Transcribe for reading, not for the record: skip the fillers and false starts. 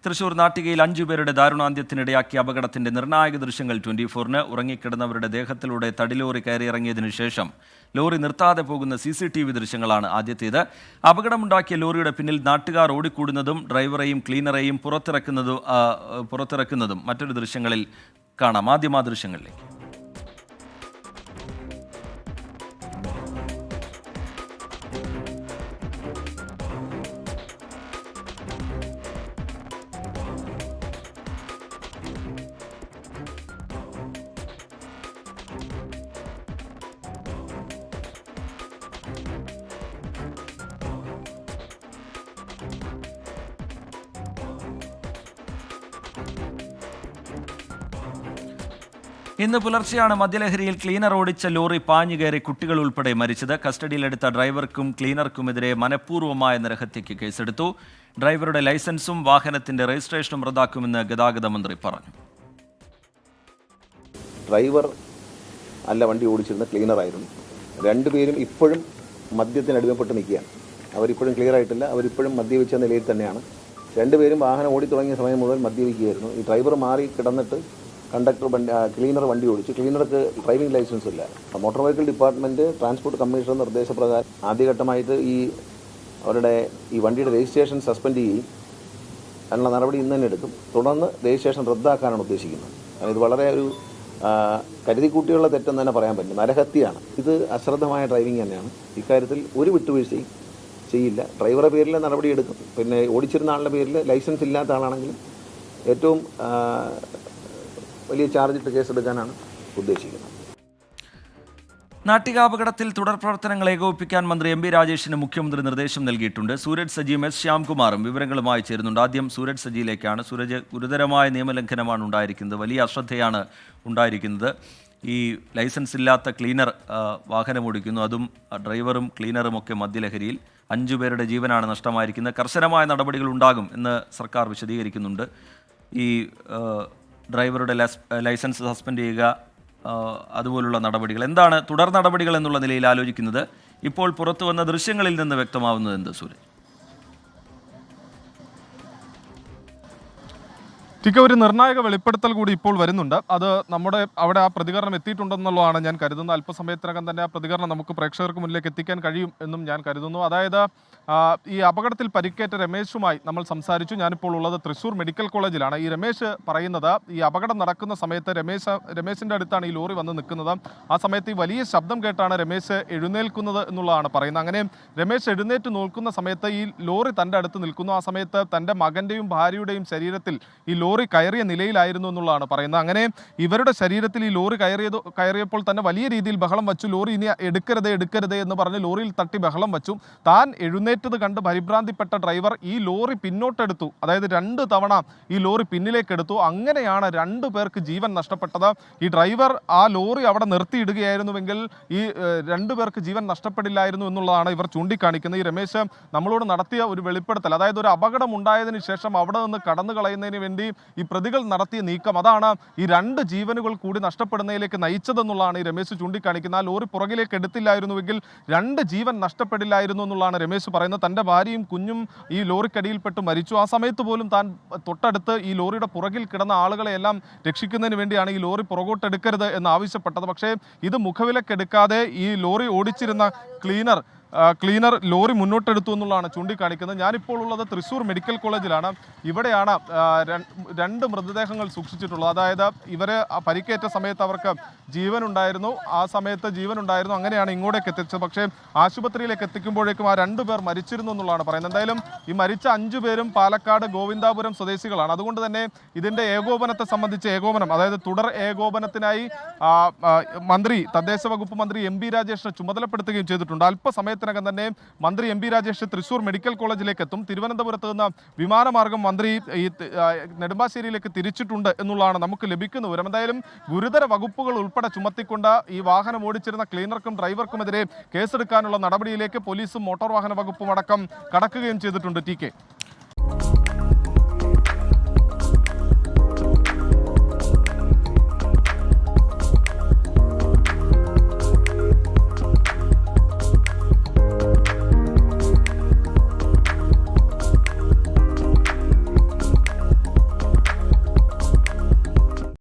തൃശൂർ നാട്ടികയിൽ 5 പേരുടെ ദാരുണാന്ത്യത്തിനിടയാക്കിയ അപകടത്തിന്റെ നിർണായക ദൃശ്യങ്ങൾ 24-ന്. ഉറങ്ങിക്കിടന്നവരുടെ ദേഹത്തിലൂടെ തടിലോറി കയറിയിറങ്ങിയതിനു ശേഷം ലോറി നിർത്താതെ പോകുന്ന CCTV ദൃശ്യങ്ങളാണ് ആദ്യത്തേത്. അപകടമുണ്ടാക്കിയ ലോറിയുടെ പിന്നിൽ നാട്ടുകാർ ഓടിക്കൂടുന്നതും ഡ്രൈവറെയും ക്ലീനറെയും പുറത്തിറക്കുന്നതും മറ്റൊരു ദൃശ്യങ്ങളിൽ കാണാം. ആദ്യം ആ ദൃശ്യങ്ങളിലേക്ക്. ഇന്ന് പുലർച്ചെയാണ് മദ്യലഹരിയിൽ ക്ലീനർ ഓടിച്ച ലോറി പാഞ്ഞുകയറി കുട്ടികൾ ഉൾപ്പെടെ മരിച്ചത്. കസ്റ്റഡിയിലെടുത്ത ഡ്രൈവർക്കും ക്ലീനർക്കുമെതിരെ മനഃപൂർവ്വമായ നരഹത്യയ്ക്ക് കേസെടുത്തു. ഡ്രൈവറുടെ ലൈസൻസും വാഹനത്തിന്റെ രജിസ്ട്രേഷനും റദ്ദാക്കുമെന്ന് ഗതാഗത മന്ത്രി പറഞ്ഞു. ഡ്രൈവർ അല്ല വണ്ടി ഓടിച്ചിരുന്ന ക്ലീനറായിരുന്നു. രണ്ടുപേരും ഇപ്പോഴും മദ്യത്തിനടിമപ്പെട്ട് നിൽക്കുകയാണ്. അവരിപ്പോഴും ക്ലിയർ ആയിട്ടില്ല. അവരിപ്പോഴും മദ്യപിച്ച നിലയിൽ തന്നെയാണ്. രണ്ടുപേരും വാഹനം ഓടി തുടങ്ങിയ സമയം മുതൽ മദ്യപിക്കുകയായിരുന്നു. ഈ ഡ്രൈവർ മാറി കിടന്നിട്ട് ക്ലീനർ വണ്ടി ഓടിച്ചു. ക്ലീനർക്ക് ഡ്രൈവിംഗ് ലൈസൻസ് ഇല്ല. Motor vehicle department transport commissioner നിർദ്ദേശപ്രകാരം ആദ്യഘട്ടമായിട്ട് അവരുടെ വണ്ടിയുടെ രജിസ്ട്രേഷൻ സസ്പെൻഡ് ചെയ്യും. അതിനുള്ള നടപടി ഇന്ന് തന്നെ എടുക്കും. തുടർന്ന് രജിസ്ട്രേഷൻ റദ്ദാക്കാനാണ് ഉദ്ദേശിക്കുന്നത്. ഇത് വളരെ ഒരു കരുതിക്കൂട്ടിയുള്ള തെറ്റെന്ന് തന്നെ പറയാൻ പറ്റും. നരഹത്യയാണ്. ഇത് അശ്രദ്ധമായ ഡ്രൈവിംഗ് തന്നെയാണ്. ഇക്കാര്യത്തിൽ ഒരു വിട്ടുവീഴ്ചയും ചെയ്യില്ല. ഡ്രൈവറുടെ പേരിൽ നടപടി എടുക്കും. പിന്നെ ഓടിച്ചിരുന്ന ആളുടെ പേരിൽ ലൈസൻസ് ഇല്ലാത്ത ആളാണെങ്കിലും ഏറ്റവും വലിയ ചാർജിട്ട് കേസെടുക്കാനാണ് ഉദ്ദേശിക്കുന്നത്. നാട്ടിക അപകടത്തിൽ തുടർ പ്രവർത്തനങ്ങൾ ഏകോപിപ്പിക്കാൻ മന്ത്രി MP രാജേഷിന് മുഖ്യമന്ത്രി നിർദ്ദേശം നൽകിയിട്ടുണ്ട്. സൂരജ് സജിയും S ശ്യാംകുമാറും വിവരങ്ങളുമായി ചേരുന്നുണ്ട്. ആദ്യം സൂരജ് സജിയിലേക്കാണ്. സൂരജ്, ഗുരുതരമായ നിയമലംഘനമാണ് ഉണ്ടായിരിക്കുന്നത്, വലിയ അശ്രദ്ധയാണ് ഉണ്ടായിരിക്കുന്നത്. ഈ ലൈസൻസ് ഇല്ലാത്ത ക്ലീനർ വാഹനം ഓടിക്കുന്നു, അതും ഡ്രൈവറും ക്ലീനറും ഒക്കെ മദ്യലഹരിയിൽ. 5 പേരുടെ ജീവനാണ് നഷ്ടമായിരിക്കുന്നത്. കർശനമായ നടപടികൾ ഉണ്ടാകും എന്ന് സർക്കാർ വിശദീകരിക്കുന്നുണ്ട്. ഈ ഡ്രൈവറുടെ ലൈസൻസ് സസ്പെൻഡ് ചെയ്യുക, അതുപോലുള്ള നടപടികൾ എന്താണ് തുടർ നടപടികൾ എന്നുള്ള നിലയിൽ ആലോചിക്കുന്നത്? ഇപ്പോൾ പുറത്തു വന്ന ദൃശ്യങ്ങളിൽ നിന്ന് വ്യക്തമാവുന്നത് എന്ത് സൂര്യ? ഒരു നിർണായക വെളിപ്പെടുത്തൽ കൂടി ഇപ്പോൾ വരുന്നുണ്ട്. അത് അവിടെ ആ പ്രതികരണം എത്തിയിട്ടുണ്ടെന്നുള്ളതാണ് ഞാൻ കരുതുന്നത്. അല്പസമയത്തിനകം തന്നെ ആ പ്രതികരണം നമുക്ക് പ്രേക്ഷകർക്ക് മുന്നിലേക്ക് എത്തിക്കാൻ കഴിയും എന്നും ഞാൻ കരുതുന്നു. അതായത് ഈ അപകടത്തിൽ പരിക്കേറ്റ രമേശുമായി നമ്മൾ സംസാരിച്ചു. ഞാനിപ്പോൾ ഉള്ളത് തൃശ്ശൂർ മെഡിക്കൽ കോളേജിലാണ്. ഈ രമേശ് പറയുന്നത്, ഈ അപകടം നടക്കുന്ന സമയത്ത് രമേശിൻ്റെ അടുത്താണ് ഈ ലോറി വന്ന് നിൽക്കുന്നത്. ആ സമയത്ത് ഈ വലിയ ശബ്ദം കേട്ടാണ് രമേശ് എഴുന്നേൽക്കുന്നത് എന്നുള്ളതാണ് പറയുന്നത്. അങ്ങനെ രമേശ് എഴുന്നേറ്റ് നോക്കുന്ന സമയത്ത് ഈ ലോറി തൻ്റെ അടുത്ത് നിൽക്കുന്നു. ആ സമയത്ത് തൻ്റെ മകൻ്റെയും ഭാര്യയുടെയും ശരീരത്തിൽ ഈ ലോറി കയറിയ നിലയിലായിരുന്നു എന്നുള്ളതാണ് പറയുന്നത്. അങ്ങനെ ഇവരുടെ ശരീരത്തിൽ ഈ ലോറി കയറിയപ്പോൾ തന്നെ വലിയ രീതിയിൽ ബഹളം വച്ചു. ലോറി ഇനി എടുക്കരുതേ എന്ന് പറഞ്ഞ് ലോറിയിൽ തട്ടി ബഹളം വച്ചു. താൻ എഴുന്നേറ്റത് കണ്ട് പരിഭ്രാന്തിപ്പെട്ട ഡ്രൈവർ ഈ ലോറി പിന്നോട്ടെടുത്തു. അതായത് 2 തവണ ഈ ലോറി പിന്നിലേക്കെടുത്തു. അങ്ങനെയാണ് 2 പേർക്ക് ജീവൻ നഷ്ടപ്പെട്ടത്. ഈ ഡ്രൈവർ ആ ലോറി അവിടെ നിർത്തിയിടുകയായിരുന്നുവെങ്കിൽ ഈ 2 പേർക്ക് ജീവൻ നഷ്ടപ്പെടില്ലായിരുന്നു എന്നുള്ളതാണ് ഇവർ ചൂണ്ടിക്കാണിക്കുന്നത്. ഈ രമേശ് നമ്മളോട് നടത്തിയ ഒരു വെളിപ്പെടുത്തൽ, അതായത് ഒരു അപകടം ഉണ്ടായതിനു ശേഷം അവിടെ നിന്ന് കടന്നു കളയുന്നതിന് വേണ്ടി ഈ പ്രതികൾ നടത്തിയ നീക്കം, അതാണ് ഈ 2 ജീവനുകൾ കൂടി നഷ്ടപ്പെടുന്നതിലേക്ക് നയിച്ചതെന്നുള്ളതാണ് ഈ രമേശ് ചൂണ്ടിക്കാണിക്കുന്നത്. ആ ലോറി പുറകിലേക്ക് എടുത്തില്ലായിരുന്നുവെങ്കിൽ 2 ജീവൻ നഷ്ടപ്പെടില്ലായിരുന്നു എന്നുള്ളതാണ് രമേശ് പറയുന്നത്. തൻ്റെ ഭാര്യയും കുഞ്ഞും ഈ ലോറിക്കടിയിൽപ്പെട്ട് മരിച്ചു. ആ സമയത്ത് പോലും താൻ തൊട്ടടുത്ത് ഈ ലോറിയുടെ പുറകിൽ കിടന്ന ആളുകളെയെല്ലാം രക്ഷിക്കുന്നതിന് വേണ്ടിയാണ് ഈ ലോറി പുറകോട്ടെടുക്കരുത് എന്ന് ആവശ്യപ്പെട്ടത്. പക്ഷേ ഇത് മുഖവിലക്കെടുക്കാതെ ഈ ലോറി ഓടിച്ചിരുന്ന ക്ലീനർ ലോറി മുന്നോട്ടെടുത്തു എന്നുള്ളതാണ് ചൂണ്ടിക്കാണിക്കുന്നത്. ഞാനിപ്പോൾ ഉള്ളത് തൃശ്ശൂർ മെഡിക്കൽ കോളേജിലാണ്. ഇവിടെയാണ് 2 മൃതദേഹങ്ങൾ സൂക്ഷിച്ചിട്ടുള്ളത്. അതായത് ഇവരെ പരിക്കേറ്റ സമയത്ത് അവർക്ക് ജീവനുണ്ടായിരുന്നു. അങ്ങനെയാണ് ഇങ്ങോട്ടേക്ക് എത്തിച്ചത്. പക്ഷേ ആശുപത്രിയിലേക്ക് എത്തിക്കുമ്പോഴേക്കും ആ 2 പേർ മരിച്ചിരുന്നു എന്നുള്ളതാണ് പറയുന്നത്. എന്തായാലും ഈ മരിച്ച 5 പേരും പാലക്കാട് ഗോവിന്ദാപുരം സ്വദേശികളാണ്. അതുകൊണ്ട് തന്നെ ഇതിൻ്റെ ഏകോപനത്തെ സംബന്ധിച്ച് അതായത് തുടർ ഏകോപനത്തിനായി തദ്ദേശ വകുപ്പ് മന്ത്രി MP രാജേഷിനെ ചുമതലപ്പെടുത്തുകയും ചെയ്തിട്ടുണ്ട്. അല്പസമയത്ത് തന്നെ മന്ത്രി MP രാജേഷ് തൃശ്ശൂർ മെഡിക്കൽ കോളേജിലേക്ക് എത്തും. തിരുവനന്തപുരത്ത് നിന്ന് വിമാനമാർഗം മന്ത്രി ഈ നെടുമ്പാശ്ശേരിയിലേക്ക് തിരിച്ചിട്ടുണ്ട് എന്നുള്ളതാണ് നമുക്ക് ലഭിക്കുന്ന വിവരം. എന്തായാലും ഗുരുതര വകുപ്പുകൾ ഉൾപ്പെടെ ചുമത്തിക്കൊണ്ട് ഈ വാഹനം ഓടിച്ചിരുന്ന ക്ലീനർക്കും ഡ്രൈവർക്കുമെതിരെ കേസെടുക്കാനുള്ള നടപടിയിലേക്ക് പോലീസും മോട്ടോർ വാഹന വകുപ്പും അടക്കം കടക്കുകയും ചെയ്തിട്ടുണ്ട്. TK.